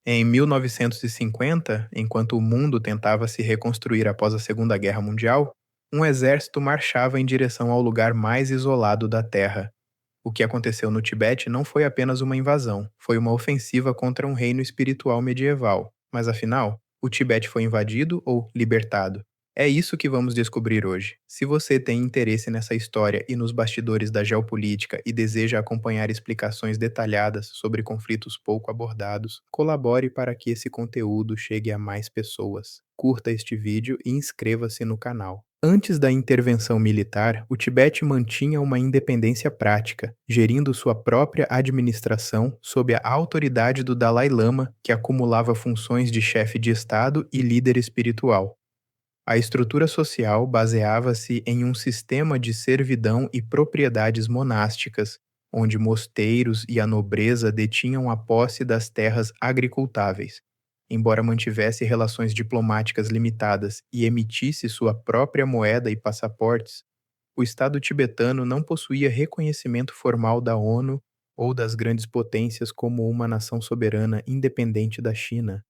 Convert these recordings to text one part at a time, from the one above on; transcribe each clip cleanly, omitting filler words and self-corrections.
Em 1950, enquanto o mundo tentava se reconstruir após a Segunda Guerra Mundial, um exército marchava em direção ao lugar mais isolado da Terra. O que aconteceu no Tibete não foi apenas uma invasão, foi uma ofensiva contra um reino espiritual medieval. Mas afinal, o Tibete foi invadido ou libertado? É isso que vamos descobrir hoje. Se você tem interesse nessa história e nos bastidores da geopolítica e deseja acompanhar explicações detalhadas sobre conflitos pouco abordados, colabore para que esse conteúdo chegue a mais pessoas. Curta este vídeo e inscreva-se no canal. Antes da intervenção militar, o Tibete mantinha uma independência prática, gerindo sua própria administração sob a autoridade do Dalai Lama, que acumulava funções de chefe de Estado e líder espiritual. A estrutura social baseava-se em um sistema de servidão e propriedades monásticas, onde mosteiros e a nobreza detinham a posse das terras agricultáveis. Embora mantivesse relações diplomáticas limitadas e emitisse sua própria moeda e passaportes, o Estado tibetano não possuía reconhecimento formal da ONU ou das grandes potências como uma nação soberana independente da China.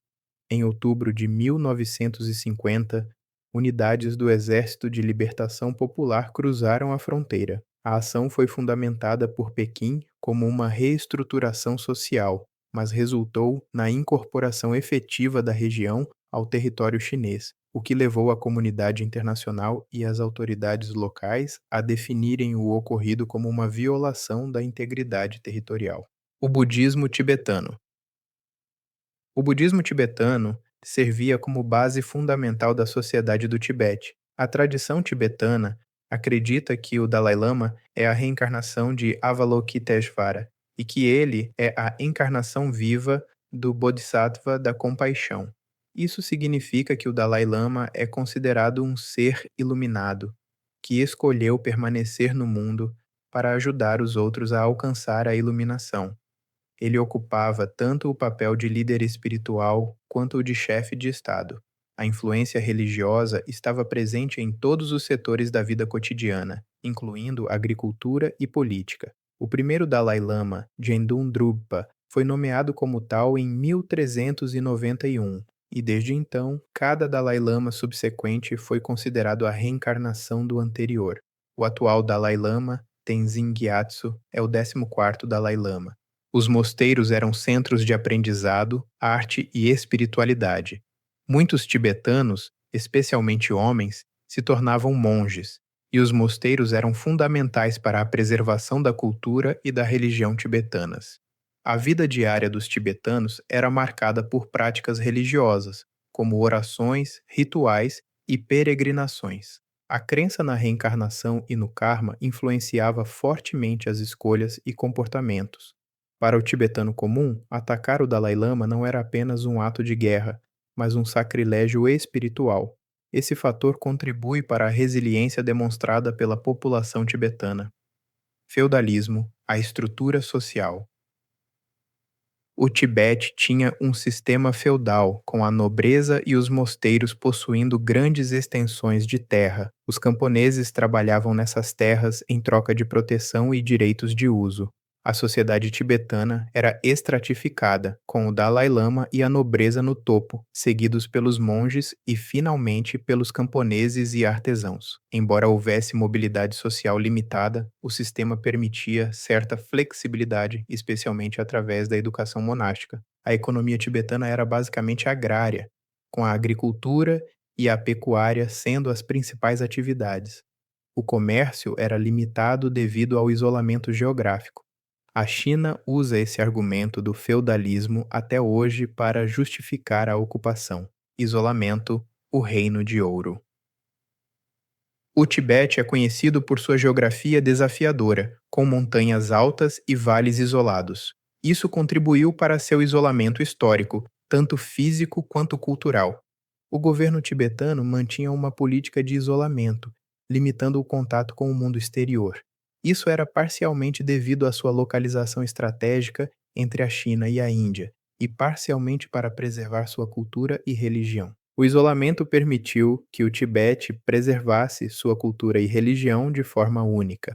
Em outubro de 1950, unidades do Exército de Libertação Popular cruzaram a fronteira. A ação foi fundamentada por Pequim como uma reestruturação social, mas resultou na incorporação efetiva da região ao território chinês, o que levou a comunidade internacional e as autoridades locais a definirem o ocorrido como uma violação da integridade territorial. O budismo tibetano. O budismo tibetano servia como base fundamental da sociedade do Tibete. A tradição tibetana acredita que o Dalai Lama é a reencarnação de Avalokiteshvara e que ele é a encarnação viva do Bodhisattva da compaixão. Isso significa que o Dalai Lama é considerado um ser iluminado, que escolheu permanecer no mundo para ajudar os outros a alcançar a iluminação. Ele ocupava tanto o papel de líder espiritual quanto o de chefe de Estado. A influência religiosa estava presente em todos os setores da vida cotidiana, incluindo agricultura e política. O primeiro Dalai Lama, Gendun Drugpa, foi nomeado como tal em 1391, e desde então, cada Dalai Lama subsequente foi considerado a reencarnação do anterior. O atual Dalai Lama, Tenzin Gyatso, é o 14º Dalai Lama. Os mosteiros eram centros de aprendizado, arte e espiritualidade. Muitos tibetanos, especialmente homens, se tornavam monges, e os mosteiros eram fundamentais para a preservação da cultura e da religião tibetanas. A vida diária dos tibetanos era marcada por práticas religiosas, como orações, rituais e peregrinações. A crença na reencarnação e no karma influenciava fortemente as escolhas e comportamentos. Para o tibetano comum, atacar o Dalai Lama não era apenas um ato de guerra, mas um sacrilégio espiritual. Esse fator contribui para a resiliência demonstrada pela população tibetana. Feudalismo, a estrutura social. O Tibete tinha um sistema feudal, com a nobreza e os mosteiros possuindo grandes extensões de terra. Os camponeses trabalhavam nessas terras em troca de proteção e direitos de uso. A sociedade tibetana era estratificada, com o Dalai Lama e a nobreza no topo, seguidos pelos monges e, finalmente, pelos camponeses e artesãos. Embora houvesse mobilidade social limitada, o sistema permitia certa flexibilidade, especialmente através da educação monástica. A economia tibetana era basicamente agrária, com a agricultura e a pecuária sendo as principais atividades. O comércio era limitado devido ao isolamento geográfico. A China usa esse argumento do feudalismo até hoje para justificar a ocupação. Isolamento, o Reino de Ouro. O Tibete é conhecido por sua geografia desafiadora, com montanhas altas e vales isolados. Isso contribuiu para seu isolamento histórico, tanto físico quanto cultural. O governo tibetano mantinha uma política de isolamento, limitando o contato com o mundo exterior. Isso era parcialmente devido à sua localização estratégica entre a China e a Índia, e parcialmente para preservar sua cultura e religião. O isolamento permitiu que o Tibete preservasse sua cultura e religião de forma única.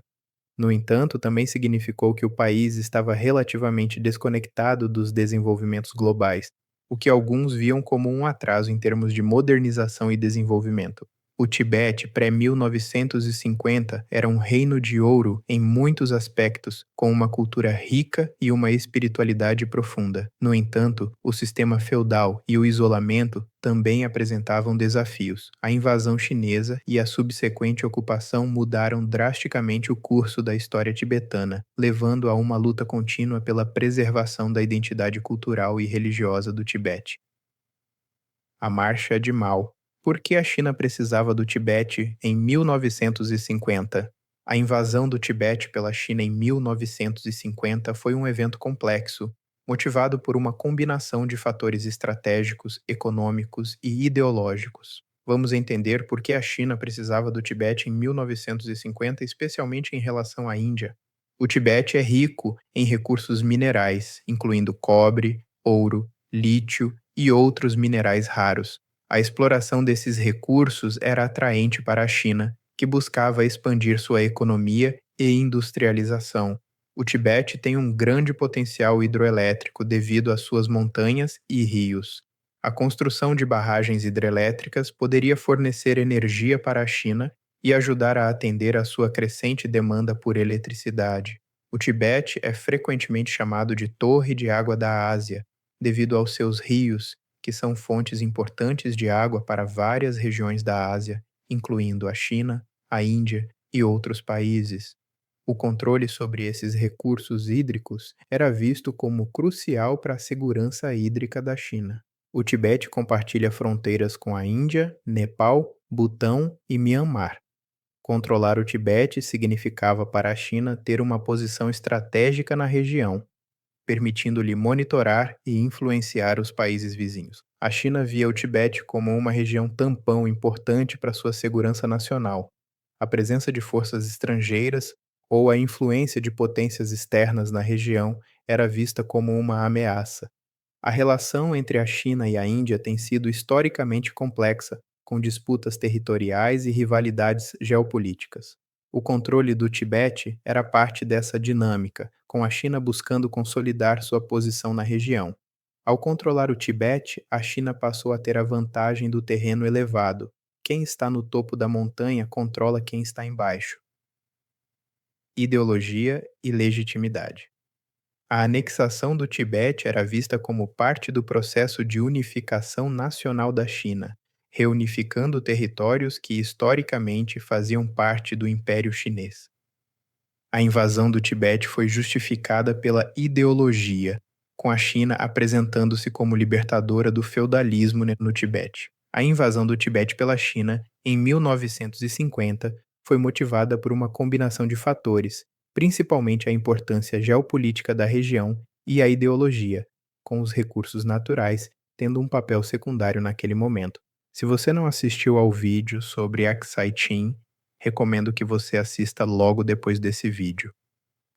No entanto, também significou que o país estava relativamente desconectado dos desenvolvimentos globais, o que alguns viam como um atraso em termos de modernização e desenvolvimento. O Tibete pré-1950 era um reino de ouro em muitos aspectos, com uma cultura rica e uma espiritualidade profunda. No entanto, o sistema feudal e o isolamento também apresentavam desafios. A invasão chinesa e a subsequente ocupação mudaram drasticamente o curso da história tibetana, levando a uma luta contínua pela preservação da identidade cultural e religiosa do Tibete. A Marcha de Mao. Por que a China precisava do Tibete em 1950? A invasão do Tibete pela China em 1950 foi um evento complexo, motivado por uma combinação de fatores estratégicos, econômicos e ideológicos. Vamos entender por que a China precisava do Tibete em 1950, especialmente em relação à Índia. O Tibete é rico em recursos minerais, incluindo cobre, ouro, lítio e outros minerais raros. A exploração desses recursos era atraente para a China, que buscava expandir sua economia e industrialização. O Tibete tem um grande potencial hidroelétrico devido às suas montanhas e rios. A construção de barragens hidrelétricas poderia fornecer energia para a China e ajudar a atender à sua crescente demanda por eletricidade. O Tibete é frequentemente chamado de Torre de Água da Ásia, devido aos seus rios, que são fontes importantes de água para várias regiões da Ásia, incluindo a China, a Índia e outros países. O controle sobre esses recursos hídricos era visto como crucial para a segurança hídrica da China. O Tibete compartilha fronteiras com a Índia, Nepal, Butão e Mianmar. Controlar o Tibete significava para a China ter uma posição estratégica na região, permitindo-lhe monitorar e influenciar os países vizinhos. A China via o Tibete como uma região tampão importante para sua segurança nacional. A presença de forças estrangeiras ou a influência de potências externas na região era vista como uma ameaça. A relação entre a China e a Índia tem sido historicamente complexa, com disputas territoriais e rivalidades geopolíticas. O controle do Tibete era parte dessa dinâmica, com a China buscando consolidar sua posição na região. Ao controlar o Tibete, a China passou a ter a vantagem do terreno elevado. Quem está no topo da montanha controla quem está embaixo. Ideologia e legitimidade. A anexação do Tibete era vista como parte do processo de unificação nacional da China, reunificando territórios que historicamente faziam parte do Império Chinês. A invasão do Tibete foi justificada pela ideologia, com a China apresentando-se como libertadora do feudalismo no Tibete. A invasão do Tibete pela China, em 1950, foi motivada por uma combinação de fatores, principalmente a importância geopolítica da região e a ideologia, com os recursos naturais tendo um papel secundário naquele momento. Se você não assistiu ao vídeo sobre Aksai Chin, recomendo que você assista logo depois desse vídeo.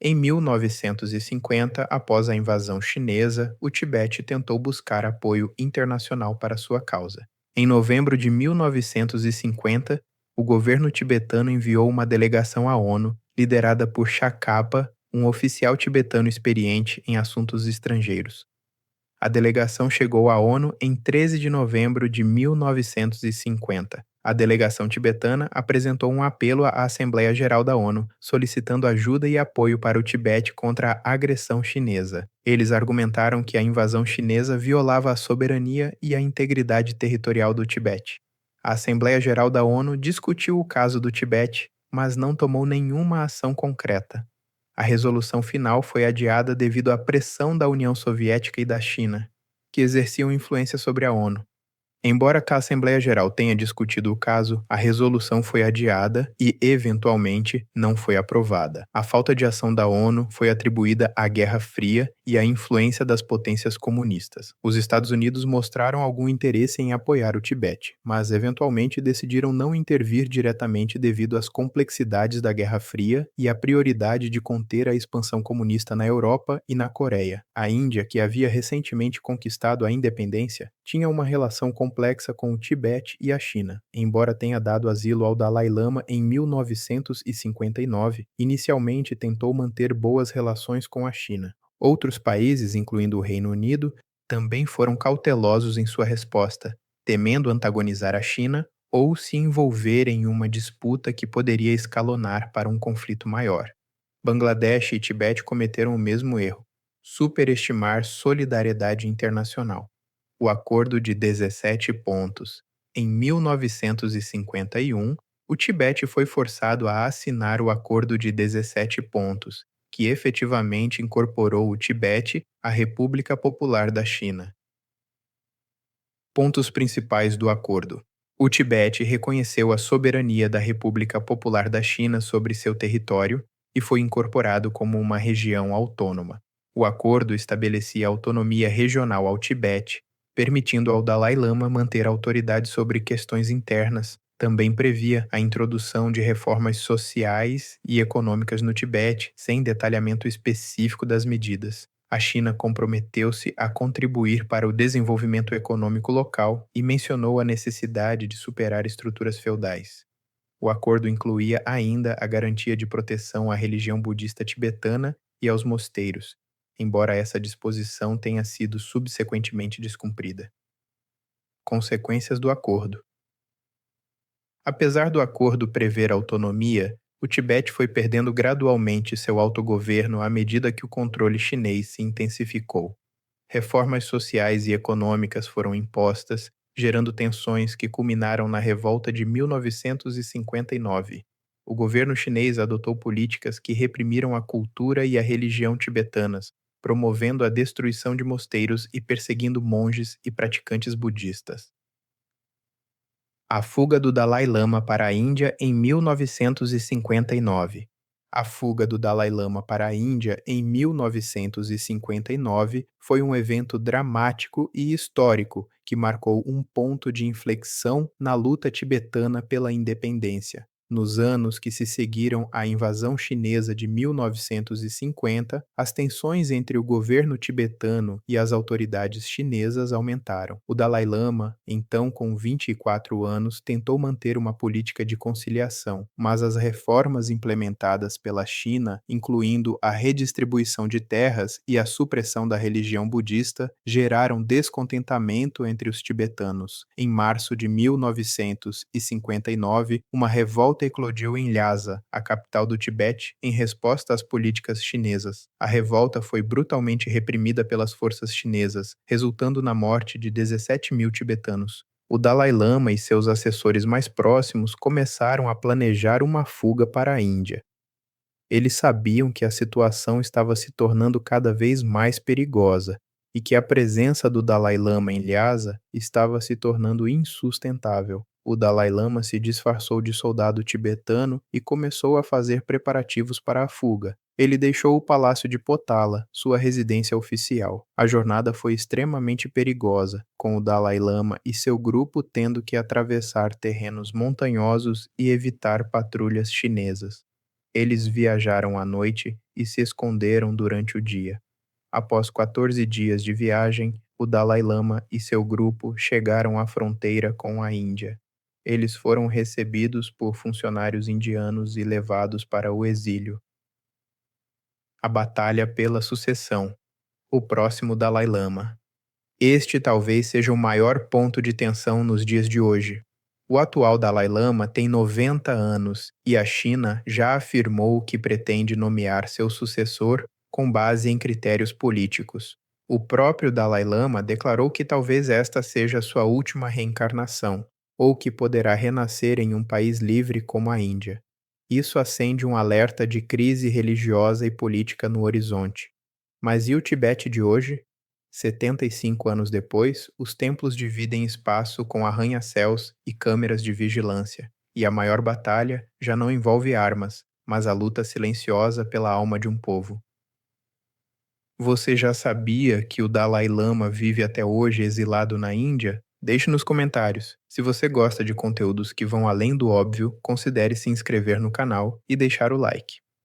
Em 1950, após a invasão chinesa, o Tibete tentou buscar apoio internacional para sua causa. Em novembro de 1950, o governo tibetano enviou uma delegação à ONU, liderada por Chakapa, um oficial tibetano experiente em assuntos estrangeiros. A delegação chegou à ONU em 13 de novembro de 1950. A delegação tibetana apresentou um apelo à Assembleia Geral da ONU, solicitando ajuda e apoio para o Tibete contra a agressão chinesa. Eles argumentaram que a invasão chinesa violava a soberania e a integridade territorial do Tibete. A Assembleia Geral da ONU discutiu o caso do Tibete, mas não tomou nenhuma ação concreta. A resolução final foi adiada devido à pressão da União Soviética e da China, que exerciam influência sobre a ONU. Embora a Assembleia Geral tenha discutido o caso, a resolução foi adiada e, eventualmente, não foi aprovada. A falta de ação da ONU foi atribuída à Guerra Fria e à influência das potências comunistas. Os Estados Unidos mostraram algum interesse em apoiar o Tibete, mas eventualmente decidiram não intervir diretamente devido às complexidades da Guerra Fria e à prioridade de conter a expansão comunista na Europa e na Coreia. A Índia, que havia recentemente conquistado a independência, tinha uma relação complexa com o Tibete e a China. Embora tenha dado asilo ao Dalai Lama em 1959, inicialmente tentou manter boas relações com a China. Outros países, incluindo o Reino Unido, também foram cautelosos em sua resposta, temendo antagonizar a China ou se envolver em uma disputa que poderia escalonar para um conflito maior. Bangladesh e Tibete cometeram o mesmo erro: superestimar solidariedade internacional. O Acordo de 17 pontos. Em 1951, o Tibete foi forçado a assinar o Acordo de 17 pontos, que efetivamente incorporou o Tibete à República Popular da China. Pontos principais do acordo: o Tibete reconheceu a soberania da República Popular da China sobre seu território e foi incorporado como uma região autônoma. O acordo estabelecia autonomia regional ao Tibete, permitindo ao Dalai Lama manter autoridade sobre questões internas. Também previa a introdução de reformas sociais e econômicas no Tibete, sem detalhamento específico das medidas. A China comprometeu-se a contribuir para o desenvolvimento econômico local e mencionou a necessidade de superar estruturas feudais. O acordo incluía ainda a garantia de proteção à religião budista tibetana e aos mosteiros, embora essa disposição tenha sido subsequentemente descumprida. Consequências do acordo: apesar do acordo prever autonomia, o Tibete foi perdendo gradualmente seu autogoverno à medida que o controle chinês se intensificou. Reformas sociais e econômicas foram impostas, gerando tensões que culminaram na revolta de 1959. O governo chinês adotou políticas que reprimiram a cultura e a religião tibetanas, promovendo a destruição de mosteiros e perseguindo monges e praticantes budistas. A fuga do Dalai Lama para a Índia em 1959. A fuga do Dalai Lama para a Índia em 1959 foi um evento dramático e histórico que marcou um ponto de inflexão na luta tibetana pela independência. Nos anos que se seguiram à invasão chinesa de 1950, as tensões entre o governo tibetano e as autoridades chinesas aumentaram. O Dalai Lama, então com 24 anos, tentou manter uma política de conciliação, mas as reformas implementadas pela China, incluindo a redistribuição de terras e a supressão da religião budista, geraram descontentamento entre os tibetanos. Em março de 1959, uma revolta eclodiu em Lhasa, a capital do Tibete, em resposta às políticas chinesas. A revolta foi brutalmente reprimida pelas forças chinesas, resultando na morte de 17 mil tibetanos. O Dalai Lama e seus assessores mais próximos começaram a planejar uma fuga para a Índia. Eles sabiam que a situação estava se tornando cada vez mais perigosa e que a presença do Dalai Lama em Lhasa estava se tornando insustentável. O Dalai Lama se disfarçou de soldado tibetano e começou a fazer preparativos para a fuga. Ele deixou o palácio de Potala, sua residência oficial. A jornada foi extremamente perigosa, com o Dalai Lama e seu grupo tendo que atravessar terrenos montanhosos e evitar patrulhas chinesas. Eles viajaram à noite e se esconderam durante o dia. Após 14 dias de viagem, o Dalai Lama e seu grupo chegaram à fronteira com a Índia. Eles foram recebidos por funcionários indianos e levados para o exílio. A batalha pela sucessão. O próximo Dalai Lama. Este talvez seja o maior ponto de tensão nos dias de hoje. O atual Dalai Lama tem 90 anos e a China já afirmou que pretende nomear seu sucessor com base em critérios políticos. O próprio Dalai Lama declarou que talvez esta seja sua última reencarnação, ou que poderá renascer em um país livre como a Índia. Isso acende um alerta de crise religiosa e política no horizonte. Mas e o Tibete de hoje? 75 anos depois, os templos dividem espaço com arranha-céus e câmeras de vigilância, e a maior batalha já não envolve armas, mas a luta silenciosa pela alma de um povo. Você já sabia que o Dalai Lama vive até hoje exilado na Índia? Deixe nos comentários. Se você gosta de conteúdos que vão além do óbvio, considere se inscrever no canal e deixar o like.